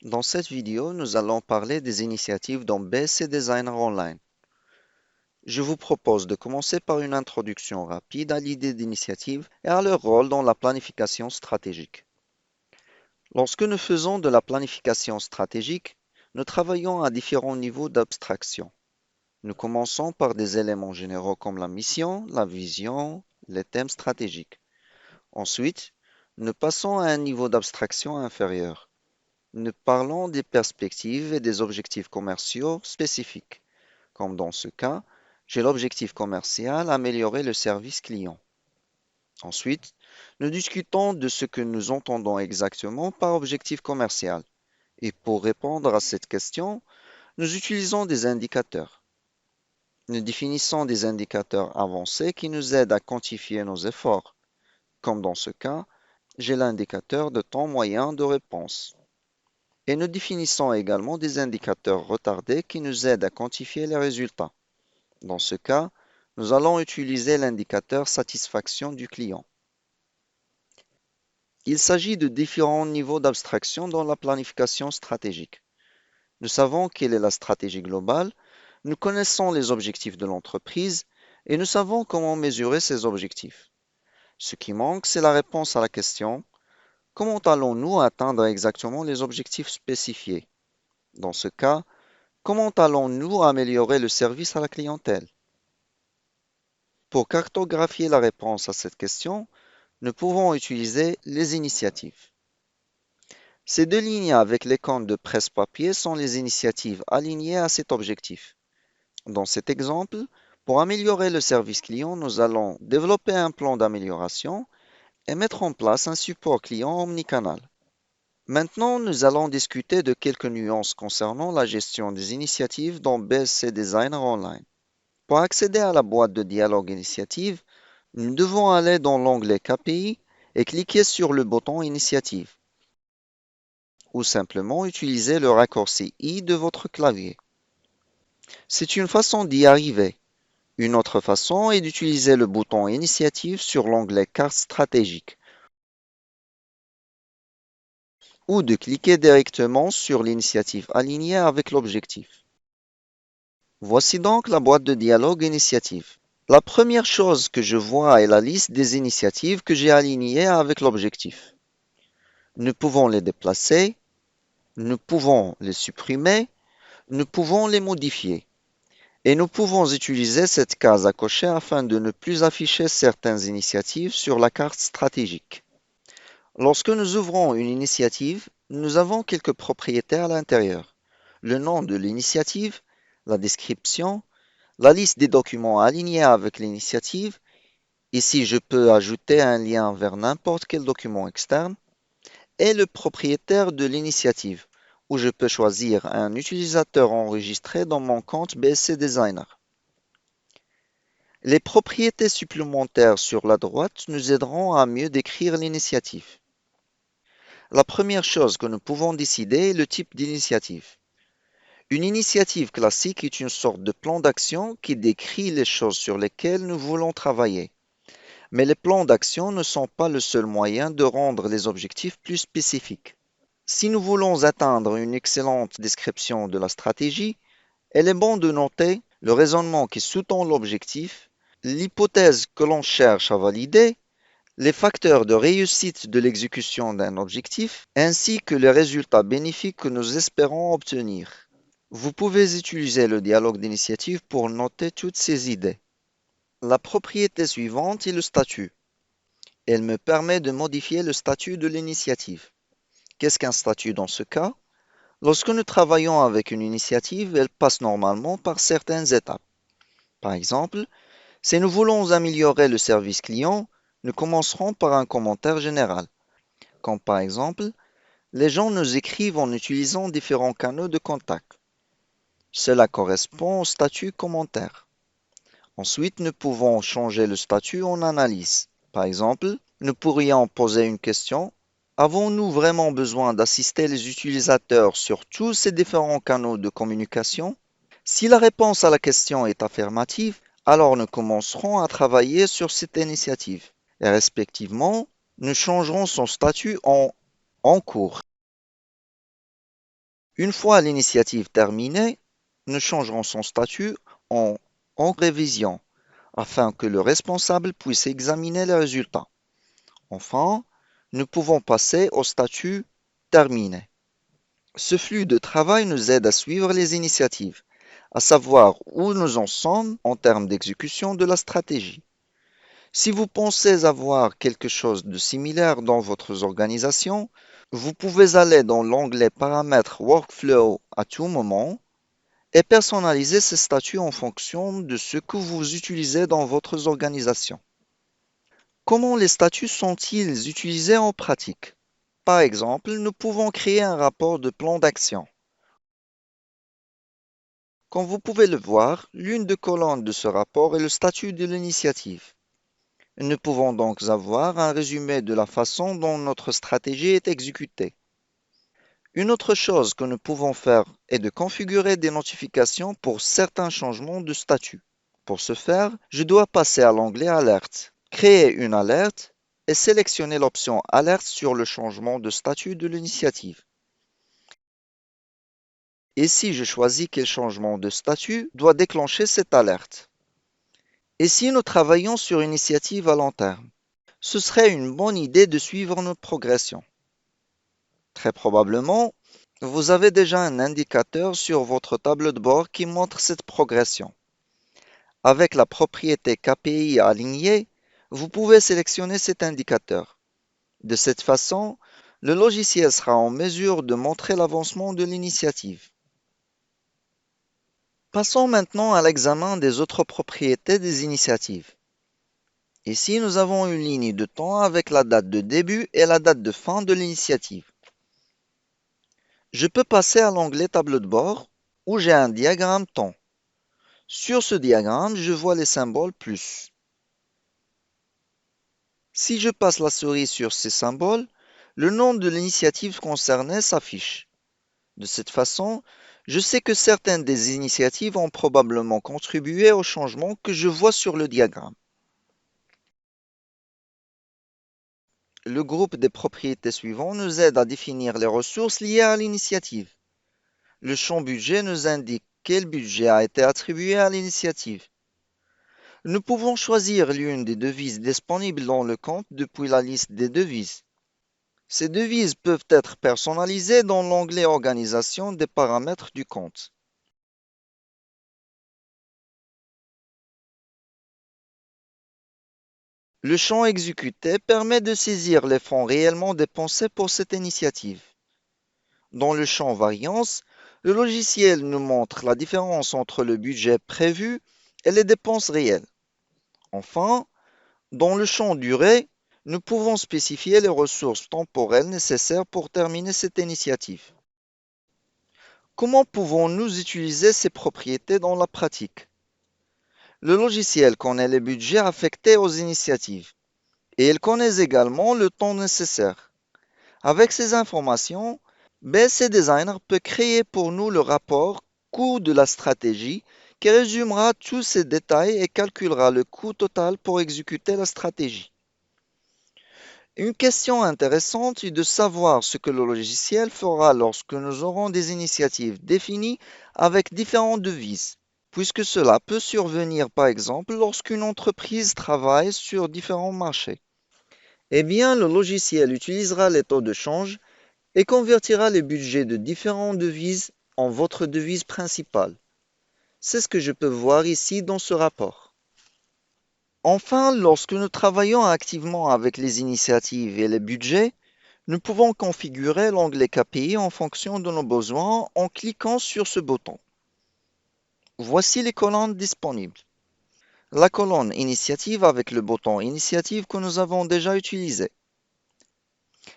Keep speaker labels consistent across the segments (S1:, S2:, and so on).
S1: Dans cette vidéo, nous allons parler des initiatives dans BSC Designer Online. Je vous propose de commencer par une introduction rapide à l'idée d'initiative et à leur rôle dans la planification stratégique. Lorsque nous faisons de la planification stratégique, nous travaillons à différents niveaux d'abstraction. Nous commençons par des éléments généraux comme la mission, la vision, les thèmes stratégiques. Ensuite, nous passons à un niveau d'abstraction inférieur. Nous parlons des perspectives et des objectifs commerciaux spécifiques, comme dans ce cas, j'ai l'objectif commercial améliorer le service client. Ensuite, nous discutons de ce que nous entendons exactement par objectif commercial. Et pour répondre à cette question, nous utilisons des indicateurs. Nous définissons des indicateurs avancés qui nous aident à quantifier nos efforts, comme dans ce cas, j'ai l'indicateur de temps moyen de réponse. Et nous définissons également des indicateurs retardés qui nous aident à quantifier les résultats. Dans ce cas, nous allons utiliser l'indicateur satisfaction du client. Il s'agit de différents niveaux d'abstraction dans la planification stratégique. Nous savons quelle est la stratégie globale, nous connaissons les objectifs de l'entreprise et nous savons comment mesurer ces objectifs. Ce qui manque, c'est la réponse à la question: comment allons-nous atteindre exactement les objectifs spécifiés? Dans ce cas, comment allons-nous améliorer le service à la clientèle? Pour cartographier la réponse à cette question, nous pouvons utiliser les initiatives. Ces deux lignes avec les comptes de presse-papier sont les initiatives alignées à cet objectif. Dans cet exemple, pour améliorer le service client, nous allons développer un plan d'amélioration et mettre en place un support client omnicanal. Maintenant, nous allons discuter de quelques nuances concernant la gestion des initiatives dans BSC Designer Online. Pour accéder à la boîte de dialogue initiative, nous devons aller dans l'onglet KPI et cliquer sur le bouton Initiative, ou simplement utiliser le raccourci I de votre clavier. C'est une façon d'y arriver. Une autre façon est d'utiliser le bouton Initiative sur l'onglet Carte stratégique, ou de cliquer directement sur l'initiative alignée avec l'objectif. Voici donc la boîte de dialogue initiative. La première chose que je vois est la liste des initiatives que j'ai alignées avec l'objectif. Nous pouvons les déplacer, nous pouvons les supprimer, nous pouvons les modifier. Et nous pouvons utiliser cette case à cocher afin de ne plus afficher certaines initiatives sur la carte stratégique. Lorsque nous ouvrons une initiative, nous avons quelques propriétés à l'intérieur: le nom de l'initiative, la description, la liste des documents alignés avec l'initiative. Ici, je peux ajouter un lien vers n'importe quel document externe, et le propriétaire de l'initiative, où je peux choisir un utilisateur enregistré dans mon compte BSC Designer. Les propriétés supplémentaires sur la droite nous aideront à mieux décrire l'initiative. La première chose que nous pouvons décider est le type d'initiative. Une initiative classique est une sorte de plan d'action qui décrit les choses sur lesquelles nous voulons travailler. Mais les plans d'action ne sont pas le seul moyen de rendre les objectifs plus spécifiques. Si nous voulons atteindre une excellente description de la stratégie, il est bon de noter le raisonnement qui sous-tend l'objectif, l'hypothèse que l'on cherche à valider, les facteurs de réussite de l'exécution d'un objectif, ainsi que les résultats bénéfiques que nous espérons obtenir. Vous pouvez utiliser le dialogue d'initiative pour noter toutes ces idées. La propriété suivante est le statut. Elle me permet de modifier le statut de l'initiative. Qu'est-ce qu'un statut dans ce cas? Lorsque nous travaillons avec une initiative, elle passe normalement par certaines étapes. Par exemple, si nous voulons améliorer le service client, nous commencerons par un commentaire général, comme par exemple, les gens nous écrivent en utilisant différents canaux de contact. Cela correspond au statut commentaire. Ensuite, nous pouvons changer le statut en analyse. Par exemple, nous pourrions poser une question: avons-nous vraiment besoin d'assister les utilisateurs sur tous ces différents canaux de communication? Si la réponse à la question est affirmative, alors nous commencerons à travailler sur cette initiative. Et respectivement, nous changerons son statut en cours. Une fois l'initiative terminée, nous changerons son statut en en révision afin que le responsable puisse examiner les résultats. Enfin, nous pouvons passer au statut terminé. Ce flux de travail nous aide à suivre les initiatives, à savoir où nous en sommes en termes d'exécution de la stratégie. Si vous pensez avoir quelque chose de similaire dans votre organisation, vous pouvez aller dans l'onglet Paramètres Workflow à tout moment et personnaliser ces statuts en fonction de ce que vous utilisez dans votre organisation. Comment les statuts sont-ils utilisés en pratique? Par exemple, nous pouvons créer un rapport de plan d'action. Comme vous pouvez le voir, l'une des colonnes de ce rapport est le statut de l'initiative. Nous pouvons donc avoir un résumé de la façon dont notre stratégie est exécutée. Une autre chose que nous pouvons faire est de configurer des notifications pour certains changements de statut. Pour ce faire, je dois passer à l'onglet Alerte, créer une alerte et sélectionner l'option Alerte sur le changement de statut de l'initiative. Et si je choisis quel changement de statut doit déclencher cette alerte? Et si nous travaillons sur une initiative à long terme? Ce serait une bonne idée de suivre notre progression. Très probablement, vous avez déjà un indicateur sur votre tableau de bord qui montre cette progression. Avec la propriété KPI alignée, vous pouvez sélectionner cet indicateur. De cette façon, le logiciel sera en mesure de montrer l'avancement de l'initiative. Passons maintenant à l'examen des autres propriétés des initiatives. Ici, nous avons une ligne de temps avec la date de début et la date de fin de l'initiative. Je peux passer à l'onglet Tableau de bord où j'ai un diagramme temps. Sur ce diagramme, je vois les symboles plus. Si je passe la souris sur ces symboles, le nom de l'initiative concernée s'affiche. De cette façon, je sais que certaines des initiatives ont probablement contribué au changement que je vois sur le diagramme. Le groupe des propriétés suivants nous aide à définir les ressources liées à l'initiative. Le champ budget nous indique quel budget a été attribué à l'initiative. Nous pouvons choisir l'une des devises disponibles dans le compte depuis la liste des devises. Ces devises peuvent être personnalisées dans l'onglet Organisation des paramètres du compte. Le champ exécuté permet de saisir les fonds réellement dépensés pour cette initiative. Dans le champ variance, le logiciel nous montre la différence entre le budget prévu et les dépenses réelles. Enfin, dans le champ durée, nous pouvons spécifier les ressources temporelles nécessaires pour terminer cette initiative. Comment pouvons-nous utiliser ces propriétés dans la pratique? Le logiciel connaît les budgets affectés aux initiatives et il connaît également le temps nécessaire. Avec ces informations, BSC Designer peut créer pour nous le rapport coût de la stratégie qui résumera tous ces détails et calculera le coût total pour exécuter la stratégie. Une question intéressante est de savoir ce que le logiciel fera lorsque nous aurons des initiatives définies avec différentes devises, puisque cela peut survenir par exemple lorsqu'une entreprise travaille sur différents marchés. Eh bien, le logiciel utilisera les taux de change et convertira les budgets de différentes devises en votre devise principale. C'est ce que je peux voir ici dans ce rapport. Enfin, lorsque nous travaillons activement avec les initiatives et les budgets, nous pouvons configurer l'onglet KPI en fonction de nos besoins en cliquant sur ce bouton. Voici les colonnes disponibles. La colonne Initiative avec le bouton Initiative que nous avons déjà utilisé.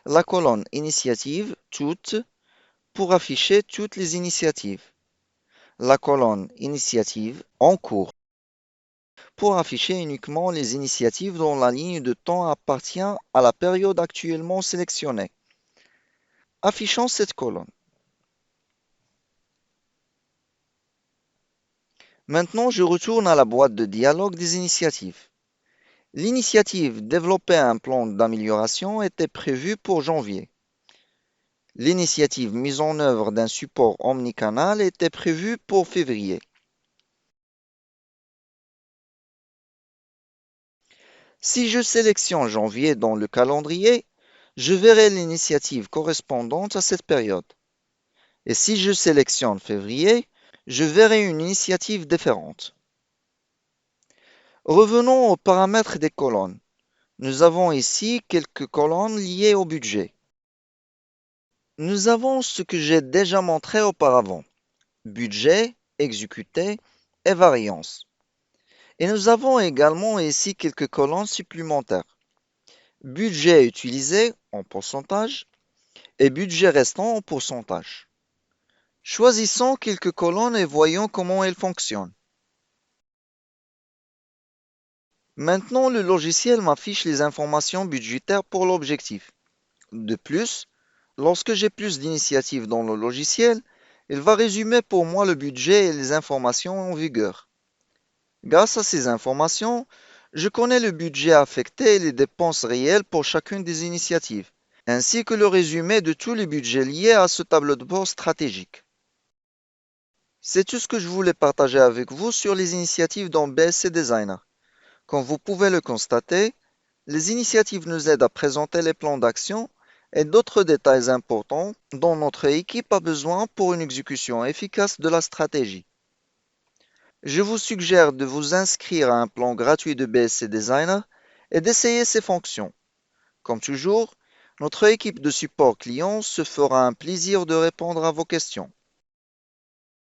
S1: La colonne Initiative Toutes pour afficher toutes les initiatives. La colonne Initiative en cours pour afficher uniquement les initiatives dont la ligne de temps appartient à la période actuellement sélectionnée. Affichons cette colonne. Maintenant, je retourne à la boîte de dialogue des initiatives. L'initiative Développer un plan d'amélioration était prévue pour janvier. L'initiative mise en œuvre d'un support omnicanal était prévue pour février. Si je sélectionne janvier dans le calendrier, je verrai l'initiative correspondante à cette période. Et si je sélectionne février, je verrai une initiative différente. Revenons aux paramètres des colonnes. Nous avons ici quelques colonnes liées au budget. Nous avons ce que j'ai déjà montré auparavant: budget, exécuté et variance. Et nous avons également ici quelques colonnes supplémentaires: budget utilisé en pourcentage et budget restant en pourcentage. Choisissons quelques colonnes et voyons comment elles fonctionnent. Maintenant, le logiciel m'affiche les informations budgétaires pour l'objectif. De plus, lorsque j'ai plus d'initiatives dans le logiciel, il va résumer pour moi le budget et les informations en vigueur. Grâce à ces informations, je connais le budget affecté et les dépenses réelles pour chacune des initiatives, ainsi que le résumé de tous les budgets liés à ce tableau de bord stratégique. C'est tout ce que je voulais partager avec vous sur les initiatives dans BSC Designer. Comme vous pouvez le constater, les initiatives nous aident à présenter les plans d'action et d'autres détails importants dont notre équipe a besoin pour une exécution efficace de la stratégie. Je vous suggère de vous inscrire à un plan gratuit de BSC Designer et d'essayer ses fonctions. Comme toujours, notre équipe de support client se fera un plaisir de répondre à vos questions.